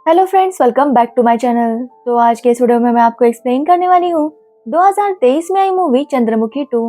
Hello friends, welcome back to my channel. तो आज के इस वीडियो में मैं आपको एक्सप्लेन करने वाली हूँ 2023 में आई मूवी चंद्रमुखी 2।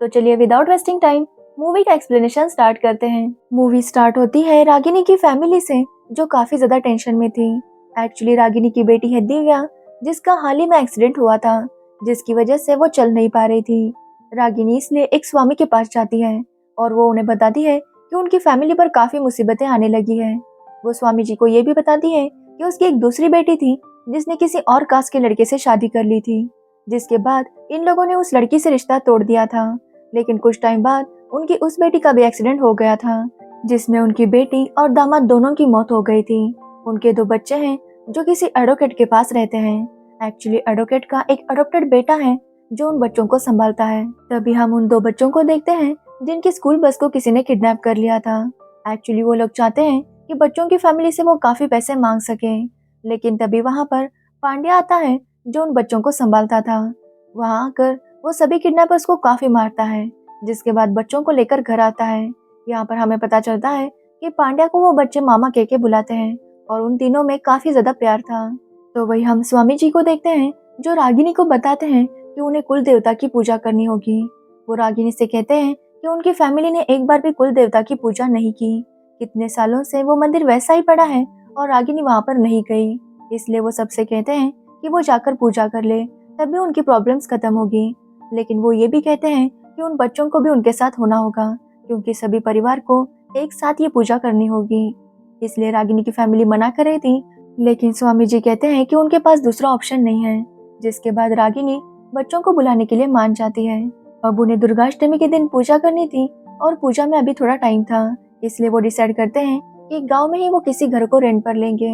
तो चलिए विदाउट वेस्टिंग टाइम मूवी का एक्सप्लेनेशन स्टार्ट करते हैं। मूवी स्टार्ट होती है रागिनी की फैमिली से, जो काफी ज्यादा टेंशन में थी। एक्चुअली रागिनी की बेटी है दिव्या, जिसका हाल ही में एक्सीडेंट हुआ था, जिसकी वजह से वो चल नहीं पा रही थी। रागिनी इसलिए एक स्वामी के पास जाती है और वो उन्हें बताती है कि उनकी फैमिली पर काफी मुसीबतें आने लगी है। वो स्वामी जी को ये भी बताती है कि उसकी एक दूसरी बेटी थी, जिसने किसी और कास्ट के लड़के से शादी कर ली थी, जिसके बाद इन लोगों ने उस लड़की से रिश्ता तोड़ दिया था। लेकिन कुछ टाइम बाद उनकी उस बेटी का भी एक्सीडेंट हो गया था, जिसमें उनकी बेटी और दामाद दोनों की मौत हो गई थी। उनके 2 बच्चे हैं जो किसी एडवोकेट के पास रहते हैं। एक्चुअली एडवोकेट का एक अडॉप्टेड बेटा है जो उन बच्चों को संभालता है। तभी हम उन 2 बच्चों को देखते हैं जिनकी स्कूल बस को किसी ने किडनैप कर लिया था। एक्चुअली वो लोग चाहते हैं कि बच्चों की फैमिली से वो काफी पैसे मांग सकें, लेकिन तभी वहां पर पांड्या आता है जो उन बच्चों को संभालता था। वहां आकर वो सभी किडनैपर्स को काफी मारता है, जिसके बाद बच्चों को लेकर घर आता है। यहाँ पर हमें पता चलता है कि पांड्या को वो बच्चे मामा कह के बुलाते हैं और उन तीनों में काफी ज्यादा प्यार था। तो वही हम स्वामी जी को देखते हैं जो रागिनी को बताते हैं कि उन्हें कुल देवता की पूजा करनी होगी। वो रागिनी से कहते हैं कि उनकी फैमिली ने एक बार भी कुल देवता की पूजा नहीं की। कितने सालों से वो मंदिर वैसा ही पड़ा है और रागिनी वहां पर नहीं गई। इसलिए वो सबसे कहते हैं कि वो जाकर पूजा कर ले, तभी उनकी प्रॉब्लम्स खत्म होगी। लेकिन वो ये भी कहते हैं कि उन बच्चों को भी उनके साथ होना होगा, क्योंकि सभी परिवार को एक साथ ये पूजा करनी होगी। इसलिए रागिनी की फैमिली मना कर रही थी, लेकिन स्वामी जी कहते हैं कि उनके पास दूसरा ऑप्शन नहीं है। जिसके बाद रागिनी बच्चों को बुलाने के लिए मान जाती है। अब उन्हें दुर्गाष्टमी के दिन पूजा करनी थी और पूजा में अभी थोड़ा टाइम था, इसलिए वो डिसाइड करते हैं कि गांव में ही वो किसी घर को रेंट पर लेंगे।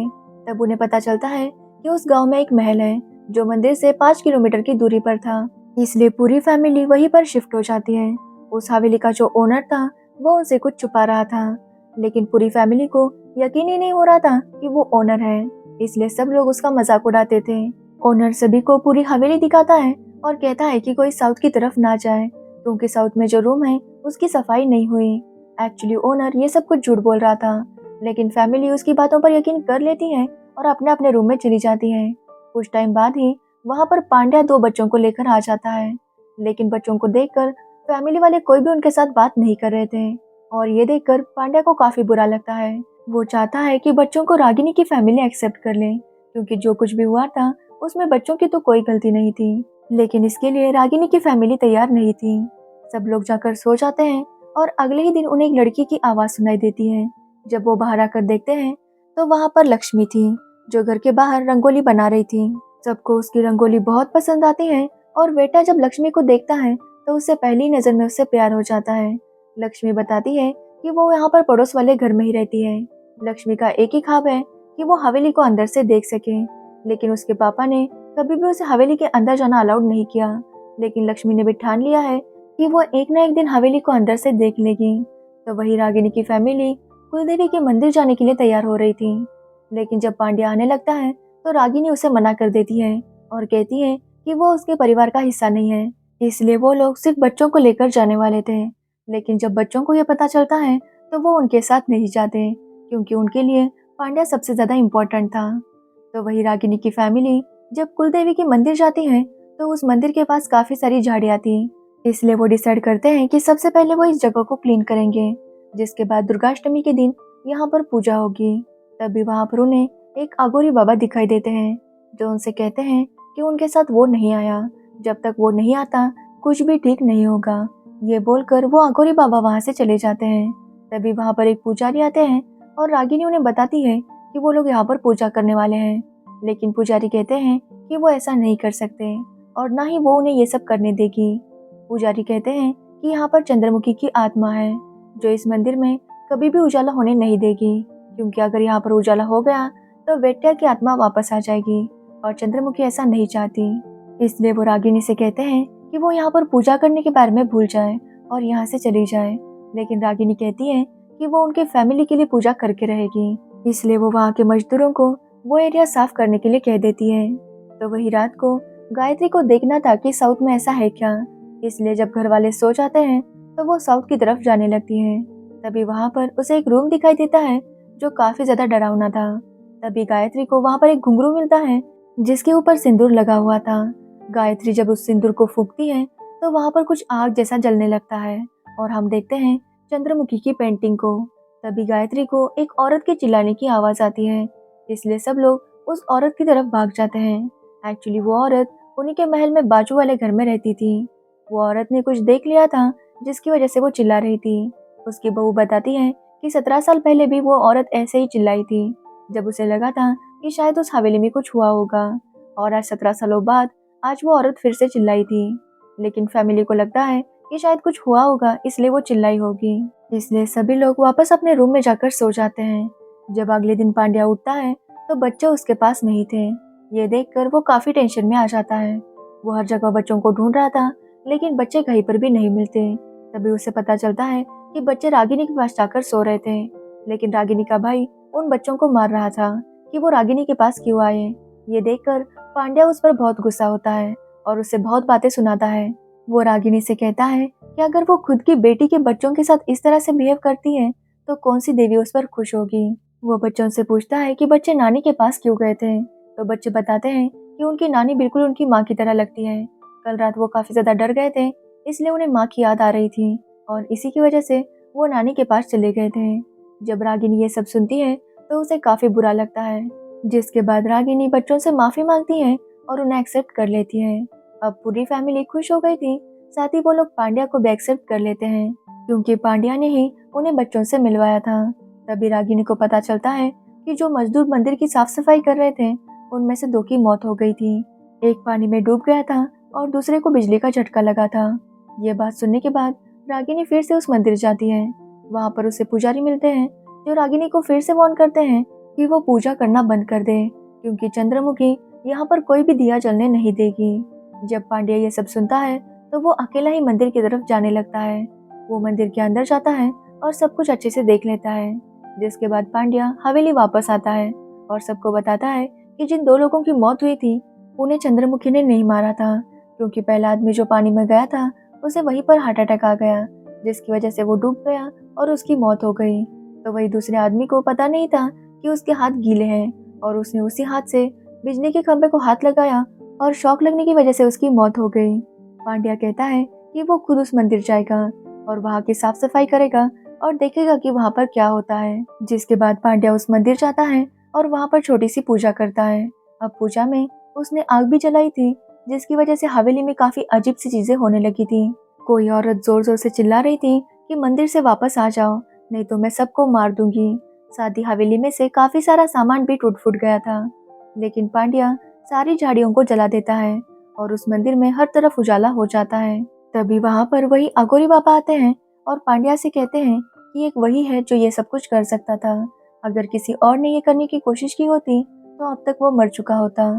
तब उन्हें पता चलता है कि उस गांव में एक महल है जो मंदिर से 5 किलोमीटर की दूरी पर था, इसलिए पूरी फैमिली वहीं पर शिफ्ट हो जाती है। उस हवेली का जो ओनर था वो उनसे कुछ छुपा रहा था, लेकिन पूरी फैमिली को यकीन ही नहीं हो रहा था कि वो ओनर है, इसलिए सब लोग उसका मजाक उड़ाते थे। ओनर सभी को पूरी हवेली दिखाता है और कहता है कि कोई साउथ की तरफ ना जाए, क्योंकि साउथ में जो रूम है उसकी सफाई नहीं हुई। एक्चुअली ओनर ये सब कुछ झूठ बोल रहा था, लेकिन फैमिली उसकी बातों पर यकीन कर लेती है और अपने अपने रूम में चली जाती है। कुछ टाइम बाद ही वहां पर पांड्या 2 बच्चों को लेकर आ जाता है, लेकिन बच्चों को देखकर फैमिली वाले कोई भी उनके साथ बात नहीं कर रहे थे और ये देखकर पांड्या को काफी बुरा लगता है। वो चाहता है कि बच्चों को रागिनी की फैमिली एक्सेप्ट कर ले, क्योंकि जो कुछ भी हुआ था उसमें बच्चों की तो कोई गलती नहीं थी। लेकिन इसके लिए रागिनी की फैमिली तैयार नहीं थी। सब लोग जाकर सो जाते हैं और अगले ही दिन उन्हें एक लड़की की आवाज सुनाई देती है। जब वो बाहर आकर देखते हैं तो वहां पर लक्ष्मी थी, जो घर के बाहर रंगोली बना रही थी। सबको उसकी रंगोली बहुत पसंद आती है और बेटा जब लक्ष्मी को देखता है तो उससे पहली नजर में उससे प्यार हो जाता है। लक्ष्मी बताती है कि वो यहाँ पर पड़ोस वाले घर में ही रहती है। लक्ष्मी का एक ही ख्वाब है कि वो हवेली को अंदर से देख सके, लेकिन उसके पापा ने कभी भी उसे हवेली के अंदर जाना अलाउड नहीं किया। लेकिन लक्ष्मी ने भी ठान लिया है कि वो एक ना एक दिन हवेली को अंदर से देख लेगी। तो वही रागिनी की फैमिली कुलदेवी के मंदिर जाने के लिए तैयार हो रही थी, लेकिन जब पांड्या आने लगता है तो रागिनी उसे मना कर देती है और कहती है कि वो उसके परिवार का हिस्सा नहीं है, इसलिए वो लोग सिर्फ बच्चों को लेकर जाने वाले थे। लेकिन जब बच्चों को यह पता चलता है तो वो उनके साथ नहीं जाते, क्योंकि उनके लिए पांड्या सबसे ज्यादा इम्पोर्टेंट था। तो वही रागिनी की फैमिली जब कुलदेवी के मंदिर जाती है तो उस मंदिर के पास काफी सारी झाड़ियाँ थी, इसलिए वो डिसाइड करते हैं कि सबसे पहले वो इस जगह को क्लीन करेंगे, जिसके बाद दुर्गाष्टमी के दिन यहाँ पर पूजा होगी। तभी वहाँ पर उन्हें एक अघोरी बाबा दिखाई देते हैं, जो उनसे कहते हैं कि उनके साथ वो नहीं आया, जब तक वो नहीं आता कुछ भी ठीक नहीं होगा। ये बोलकर वो अघोरी बाबा वहाँ से चले जाते हैं। तभी वहाँ पर एक पुजारी आते हैं और रागिनी उन्हें बताती है कि वो लोग यहाँ पर पूजा करने वाले हैं, लेकिन पुजारी कहते हैं कि वो ऐसा नहीं कर सकते और ना ही वो उन्हें ये सब करने देगी। पुजारी कहते हैं कि यहाँ पर चंद्रमुखी की आत्मा है, जो इस मंदिर में कभी भी उजाला होने नहीं देगी, क्योंकि अगर यहाँ पर उजाला हो गया तो वेट्या की आत्मा वापस आ जाएगी और चंद्रमुखी ऐसा नहीं चाहती। इसलिए वो रागिनी से कहते हैं कि वो यहाँ पर पूजा करने के बारे में भूल जाए और यहाँ से चली जाए, लेकिन रागिनी कहती है कि वो उनके फैमिली के लिए पूजा करके रहेगी, इसलिए वो वहाँ के मजदूरों को वो एरिया साफ करने के लिए कह देती है। तो वही रात को गायत्री को देखना था कि साउथ में ऐसा है क्या, इसलिए जब घर वाले सो जाते हैं तो वो साउथ की तरफ जाने लगती है। तभी वहाँ पर उसे एक रूम दिखाई देता है जो काफी ज्यादा डरावना था। तभी गायत्री को वहाँ पर एक घुंघरू मिलता है जिसके ऊपर सिंदूर लगा हुआ था। गायत्री जब उस सिंदूर को फूंकती है तो वहाँ पर कुछ आग जैसा जलने लगता है और हम देखते हैं चंद्रमुखी की पेंटिंग को। तभी गायत्री को एक औरत के चिल्लाने की आवाज आती है, इसलिए सब लोग उस औरत की तरफ भाग जाते हैं। एक्चुअली वो औरत उन्हीं के महल में बाजू वाले घर में रहती थी। वो औरत ने कुछ देख लिया था जिसकी वजह से वो चिल्ला रही थी। उसकी बहू बताती है कि 17 साल पहले भी वो औरत ऐसे ही चिल्लाई थी जब उसे लगा था कि शायद उस हवेली में कुछ हुआ होगा, और आज 17 सालों बाद आज वो औरत फिर से चिल्लाई थी। लेकिन फैमिली को लगता है कि शायद कुछ हुआ होगा इसलिए वो चिल्लाई होगी। इसलिए सभी लोग वापस अपने रूम में जाकर सो जाते हैं। जब अगले दिन पांड्या उठता है तो बच्चे उसके पास नहीं थे। ये देखकर वो काफी टेंशन में आ जाता है। वो हर जगह बच्चों को ढूंढ रहा था लेकिन बच्चे कहीं पर भी नहीं मिलते। तभी उसे पता चलता है कि बच्चे रागिनी के पास जाकर सो रहे थे, लेकिन रागिनी का भाई उन बच्चों को मार रहा था कि वो रागिनी के पास क्यों आए। ये देखकर पांड्या उस पर बहुत गुस्सा होता है और उसे बहुत बातें सुनाता है। वो रागिनी से कहता है कि अगर वो खुद की बेटी के बच्चों के साथ इस तरह से बिहेव करती है तो कौन सी देवी उस पर खुश होगी। वो बच्चों से पूछता है कि बच्चे नानी के पास क्यों गए थे, तो बच्चे बताते हैं कि उनकी नानी बिल्कुल उनकी माँ की तरह लगती है। कल रात वो काफी ज्यादा डर गए थे इसलिए उन्हें माँ की याद आ रही थी और इसी की वजह से वो नानी के पास चले गए थे। जब रागिनी ये सब सुनती है तो उसे काफी बुरा लगता है, जिसके बाद रागिनी बच्चों से माफी मांगती है और उन्हें एक्सेप्ट कर लेती है। अब पूरी फैमिली खुश हो गई थी, साथ ही वो लोग पांड्या को भी एक्सेप्ट कर लेते हैं क्योंकि पांड्या ने ही उन्हें बच्चों से मिलवाया था। तभी रागिनी को पता चलता है कि जो मजदूर मंदिर की साफ सफाई कर रहे थे उनमें से 2 की मौत हो गई थी। एक पानी में डूब गया था और दूसरे को बिजली का झटका लगा था। ये बात सुनने के बाद रागिनी फिर से उस मंदिर जाती है। वहाँ पर उसे पुजारी मिलते हैं जो रागिनी को फिर से वार्न करते हैं कि वो पूजा करना बंद कर दे क्योंकि चंद्रमुखी यहाँ पर कोई भी दिया जलने नहीं देगी। जब पांड्या ये सब सुनता है तो वो अकेला ही मंदिर की तरफ जाने लगता है। वो मंदिर के अंदर जाता है और सब कुछ अच्छे से देख लेता है, जिसके बाद पांड्या हवेली वापस आता है और सबको बताता है कि जिन 2 लोगों की मौत हुई थी उन्हें चंद्रमुखी ने नहीं मारा था क्योंकि पहला आदमी जो पानी में गया था उसे वहीं पर हार्ट अटैक आ गया, जिसकी वजह से वो डूब गया और उसकी मौत हो गई। तो वही दूसरे आदमी को पता नहीं था कि उसके हाथ गीले हैं और उसने उसी हाथ से बिजली के खंभे को हाथ लगाया और शॉक लगने की वजह से उसकी मौत हो गई। पांड्या कहता है कि वो खुद उस मंदिर जाएगा और वहाँ की साफ सफाई करेगा और देखेगा कि वहाँ पर क्या होता है। जिसके बाद पांड्या उस मंदिर जाता है और वहाँ पर छोटी सी पूजा करता है। अब पूजा में उसने आग भी जलाई थी, जिसकी वजह से हवेली में काफी अजीब सी चीजें होने लगी थी। कोई औरत जोर जोर से चिल्ला रही थी कि मंदिर से वापस आ जाओ नहीं तो मैं सबको मार दूंगी। साथ ही हवेली में से काफी सारा सामान भी टूट फूट गया था, लेकिन पांड्या सारी झाड़ियों को जला देता है और उस मंदिर में हर तरफ उजाला हो जाता है। तभी वहाँ पर वही अघोरी बाबा आते हैं और पांड्या से कहते हैं कि एक वही है जो ये सब कुछ कर सकता था। अगर किसी और ने ये करने की कोशिश की होती तो अब तक वो मर चुका होता।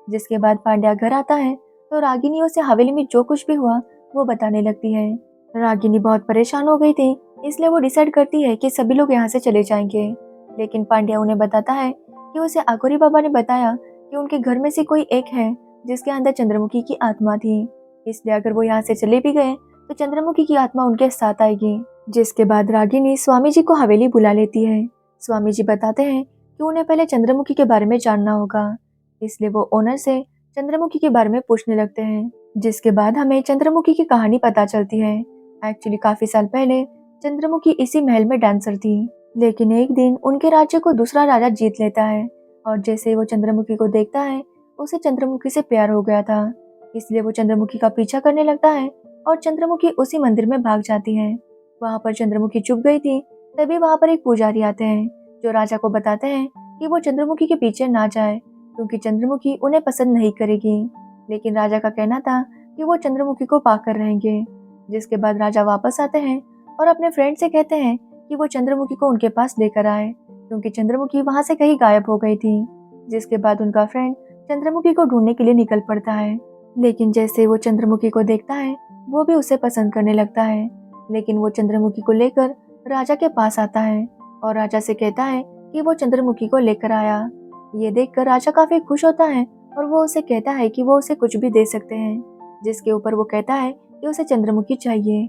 जिसके बाद पांड्या घर आता है तो रागिनी उसे हवेली में जो कुछ भी हुआ वो बताने लगती है। रागिनी बहुत परेशान हो गई थी, इसलिए वो डिसाइड करती है कि सभी लोग यहाँ से चले जाएंगे, लेकिन पांड्या उन्हें बताता है कि उसे अघोरी बाबा ने बताया कि उनके घर में से कोई एक है जिसके अंदर चंद्रमुखी की आत्मा थी, इसलिए अगर वो यहाँ से चले भी गए तो चंद्रमुखी की आत्मा उनके साथ आएगी। जिसके बाद रागिनी स्वामी जी को हवेली बुला लेती है। स्वामी जी बताते हैं कि उन्हें पहले चंद्रमुखी के बारे में जानना होगा, इसलिए वो ओनर से चंद्रमुखी के बारे में पूछने लगते हैं। जिसके बाद हमें चंद्रमुखी की कहानी पता चलती है। एक्चुअली काफी साल पहले चंद्रमुखी इसी महल में डांसर थी, लेकिन एक दिन उनके राज्य को दूसरा राजा जीत लेता है और जैसे ही वो चंद्रमुखी को देखता है उसे चंद्रमुखी से प्यार हो गया था, इसलिए वो चंद्रमुखी का पीछा करने लगता है और चंद्रमुखी उसी मंदिर में भाग जाती है। वहाँ पर चंद्रमुखी चुप गई थी। तभी वहाँ पर एक पुजारी आते हैं जो राजा को बताते हैं कि वो चंद्रमुखी के पीछे ना जाए क्योंकि चंद्रमुखी उन्हें पसंद नहीं करेगी, लेकिन राजा का कहना था कि वो चंद्रमुखी को पाकर रहेंगे। जिसके बाद राजा वापस आते हैं और अपने फ्रेंड से कहते हैं कि वो चंद्रमुखी को उनके पास लेकर आए क्योंकि चंद्रमुखी वहाँ से कहीं गायब हो गई थी। जिसके बाद उनका फ्रेंड चंद्रमुखी को ढूंढने के लिए निकल पड़ता है, लेकिन जैसे वो चंद्रमुखी को देखता है वो भी उसे पसंद करने लगता है। लेकिन वो चंद्रमुखी को लेकर राजा के पास आता है और राजा से कहता है कि वो चंद्रमुखी को लेकर आया। ये देखकर राजा काफी खुश होता है और वो उसे कहता है कि वो उसे कुछ भी दे सकते हैं, जिसके ऊपर वो कहता है कि उसे चंद्रमुखी चाहिए।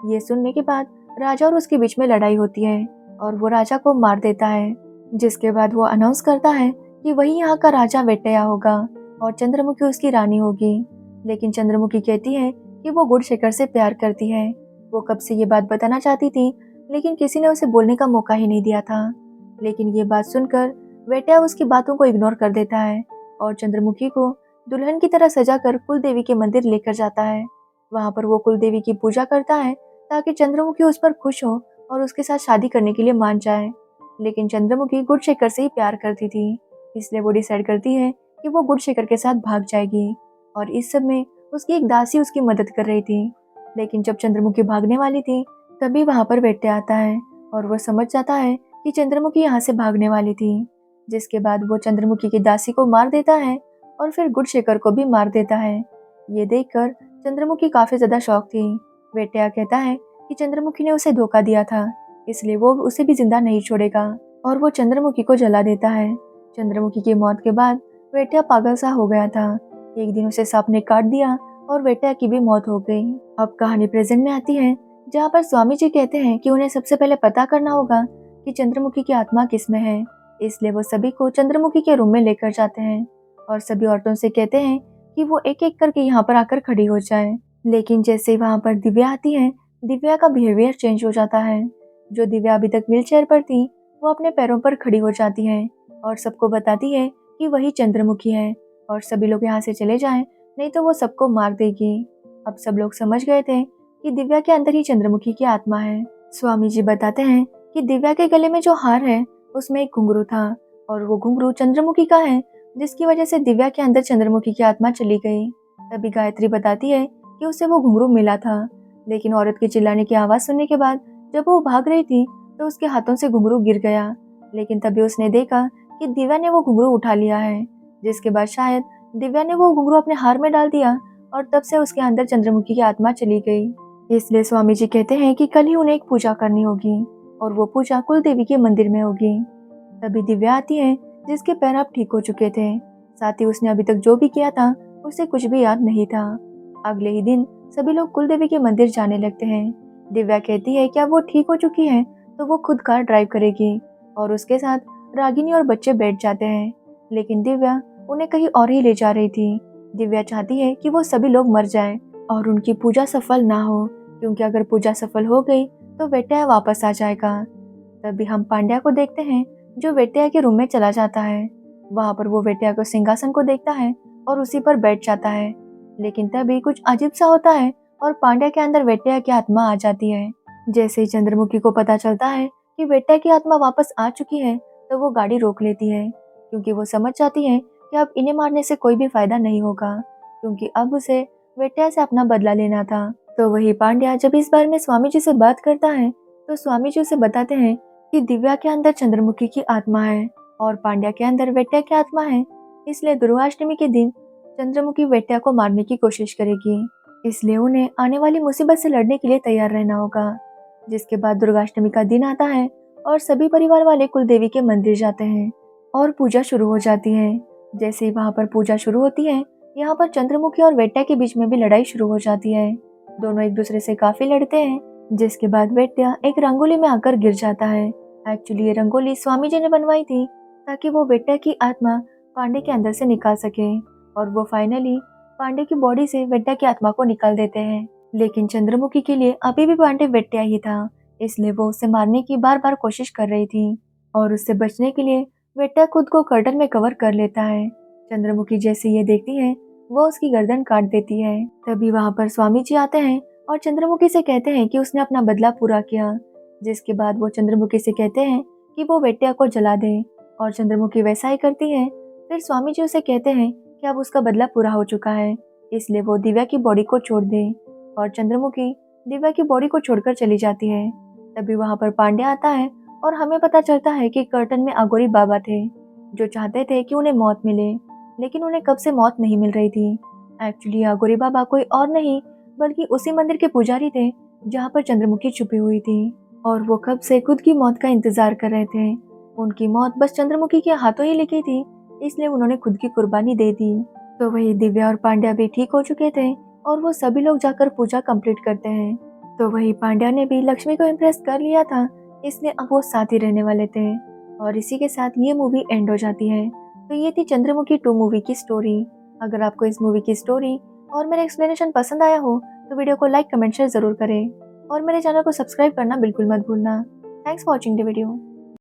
ये सुनने के बाद राजा और उसके बीच में लड़ाई होती है और वो राजा को मार देता है। जिसके बाद वो अनाउंस करता है कि वही यहाँ का राजा वेट्टया होगा और चंद्रमुखी उसकी रानी होगी। लेकिन चंद्रमुखी कहती है कि वो गुडशेखर से प्यार करती है। वो कब से ये बात बताना चाहती थी, लेकिन किसी ने उसे बोलने का मौका ही नहीं दिया था। लेकिन ये बात सुनकर वेट्टया उसकी बातों को इग्नोर कर देता है और चंद्रमुखी को दुल्हन की तरह सजाकर कुल देवी के मंदिर लेकर जाता है। वहाँ पर वो कुल देवी की पूजा करता है ताकि चंद्रमुखी उस पर खुश हो और उसके साथ शादी करने के लिए मान जाए। लेकिन चंद्रमुखी गुडशेखर से ही प्यार करती थी, इसलिए वो डिसाइड करती है कि वो गुडशेखर के साथ भाग जाएगी। और इस सब में उसकी एक दासी उसकी मदद कर रही थी। लेकिन जब चंद्रमुखी भागने वाली थी तभी वहाँ पर वेट्टया आता है और वो समझ जाता है कि चंद्रमुखी यहाँ से भागने वाली थी। जिसके बाद वो चंद्रमुखी की दासी को मार देता है और फिर गुडशेखर को भी मार देता है। ये देखकर चंद्रमुखी काफी ज्यादा शॉक थी। वेट्टया कहता है कि चंद्रमुखी ने उसे धोखा दिया था, इसलिए वो उसे भी जिंदा नहीं छोड़ेगा और वो चंद्रमुखी को जला देता है। चंद्रमुखी की मौत के बाद वेट्टया पागल सा हो गया था। एक दिन उसे सांप ने काट दिया और वेट्टया की भी मौत हो गई। अब कहानी प्रेजेंट में आती है, जहाँ पर स्वामी जी कहते हैं कि उन्हें सबसे पहले पता करना होगा कि चंद्रमुखी की आत्मा किसमें है। इसलिए वो सभी को चंद्रमुखी के रूम में लेकर जाते हैं और सभी औरतों से कहते हैं कि वो एक एक करके यहाँ पर आकर खड़ी हो जाए। लेकिन जैसे ही वहाँ पर दिव्या आती है, दिव्या का बिहेवियर चेंज हो जाता है। जो दिव्या अभी तक व्हीलचेयर पर थी, वो अपने पैरों पर खड़ी हो जाती है और सबको बताती है कि वही चंद्रमुखी है और सभी लोग यहाँ से चले जाएं, नहीं तो वो सबको मार देगी। अब सब लोग समझ गए थे कि दिव्या के अंदर ही चंद्रमुखी की आत्मा है। स्वामी जी बताते हैं कि दिव्या के गले में जो हार है उसमें एक घुंघरू था और वो घुंघरू चंद्रमुखी का है, जिसकी वजह से दिव्या के अंदर चंद्रमुखी की आत्मा चली गई। तभी गायत्री बताती है कि उसे वो घुंघरू मिला था, लेकिन औरत के चिल्लाने की आवाज सुनने के बाद जब वो भाग रही थी तो उसके हाथों से घुंघरू गिर गया। लेकिन तभी उसने देखा कि दिव्या ने वो घुंघरू उठा लिया है, जिसके बाद शायद दिव्या ने वो घुंघरू अपने हार में डाल दिया और तब से उसके अंदर चंद्रमुखी की आत्मा चली गई। इसलिए स्वामी जी कहते हैं कि कल ही उन्हें एक पूजा करनी होगी और वो पूजा कुल देवी के मंदिर में होगी। तभी दिव्या आती है, जिसके पैर अब ठीक हो चुके थे। साथ ही उसने अभी तक जो भी किया था उसे कुछ भी याद नहीं था। अगले ही दिन सभी लोग कुल देवी के मंदिर जाने लगते हैं। दिव्या कहती है कि अब वो ठीक हो चुकी है तो वो खुद कार ड्राइव करेगी और उसके साथ रागिनी और बच्चे बैठ जाते हैं। लेकिन दिव्या उन्हें कहीं और ही ले जा रही थी। दिव्या चाहती है कि वो सभी लोग मर जाएं और उनकी पूजा सफल ना हो, क्योंकि अगर पूजा सफल हो गई तो वेट्टया वापस आ जाएगा। तभी हम पांड्या को देखते हैं, जो वेट्टया के रूम में चला जाता है। वहाँ पर वो वेट्टया को सिंहासन को देखता है और उसी पर बैठ जाता है। लेकिन तभी कुछ अजीब सा होता है और पांड्या के अंदर वेट्टया की आत्मा आ जाती है। जैसे ही चंद्रमुखी को पता चलता है कि वेट्टया की आत्मा वापस आ चुकी है तो वो गाड़ी रोक लेती है, क्योंकि वो समझ जाती है कि अब इन्हें मारने से कोई भी फायदा नहीं होगा, क्योंकि अब उसे वेट्टया से अपना बदला लेना था। तो वही पांड्या जब इस बारे में स्वामी जी से बात करता है तो स्वामी जी उसे बताते हैं कि दिव्या के अंदर चंद्रमुखी की आत्मा है और पांड्या के अंदर वेट्टया की आत्मा है। इसलिए दुर्गाष्टमी के दिन चंद्रमुखी वेट्टया को मारने की कोशिश करेगी, इसलिए उन्हें आने वाली मुसीबत से लड़ने के लिए तैयार रहना होगा। जिसके बाद दुर्गाष्टमी का दिन आता है और सभी परिवार वाले कुल देवी के मंदिर जाते हैं और पूजा शुरू हो जाती है। जैसे ही वहाँ पर पूजा शुरू होती है, यहाँ पर चंद्रमुखी और वेट्टया के बीच में भी लड़ाई शुरू हो जाती है। दोनों एक दूसरे से काफी लड़ते हैं, जिसके बाद वेट्टया एक रंगोली में आकर गिर जाता है। एक्चुअली ये रंगोली स्वामी जी ने बनवाई थी ताकि वो वेट्टया की आत्मा पांडे के अंदर से निकाल सके और वो फाइनली पांडे की बॉडी से वेट्टया की आत्मा को निकाल देते हैं। लेकिन चंद्रमुखी के लिए अभी भी पांडे वेट्टया ही था, इसलिए वो उसे मारने की बार बार कोशिश कर रही थी और उससे बचने के लिए वेट्टया खुद को कर्टन में कवर कर लेता है। चंद्रमुखी जैसे ये देखती है वो उसकी गर्दन काट देती है। तभी वहाँ पर स्वामी जी आते हैं और चंद्रमुखी से कहते हैं कि उसने अपना बदला पूरा किया। जिसके बाद वो चंद्रमुखी से कहते हैं कि वो वेट्टया को जला दे और चंद्रमुखी वैसा ही करती है। फिर स्वामी जी उसे कहते हैं कि अब उसका बदला पूरा हो चुका है, इसलिए वो दिव्या की बॉडी को छोड़ दे और चंद्रमुखी दिव्या की बॉडी को छोड़कर चली जाती है। तभी वहाँ पर पांड्या आता है और हमें पता चलता है कि कर्टन में अघोरी बाबा थे, जो चाहते थे कि उन्हें मौत मिले, लेकिन उन्हें कब से मौत नहीं मिल रही थी। एक्चुअली अघोरी बाबा कोई और नहीं बल्कि उसी मंदिर के पुजारी थे जहाँ पर चंद्रमुखी छुपी हुई थी और वो कब से खुद की मौत का इंतजार कर रहे थे। उनकी मौत बस चंद्रमुखी के हाथों ही लिखी थी, इसलिए उन्होंने खुद की कुर्बानी दे दी। तो वही दिव्या और पांड्या भी ठीक हो चुके थे और वो सभी लोग जाकर पूजा कंप्लीट करते हैं। तो वही पांड्या ने भी लक्ष्मी को इम्प्रेस कर लिया था, इसलिए अब वो साथ ही रहने वाले थे और इसी के साथ ये मूवी एंड हो जाती है। तो ये थी चंद्रमुखी 2 मूवी की स्टोरी। अगर आपको इस मूवी की स्टोरी और मेरा एक्सप्लेनेशन पसंद आया हो तो वीडियो को लाइक, कमेंट, शेयर जरूर करें और मेरे चैनल को सब्सक्राइब करना बिल्कुल मत भूलना। Thanks for watching the video.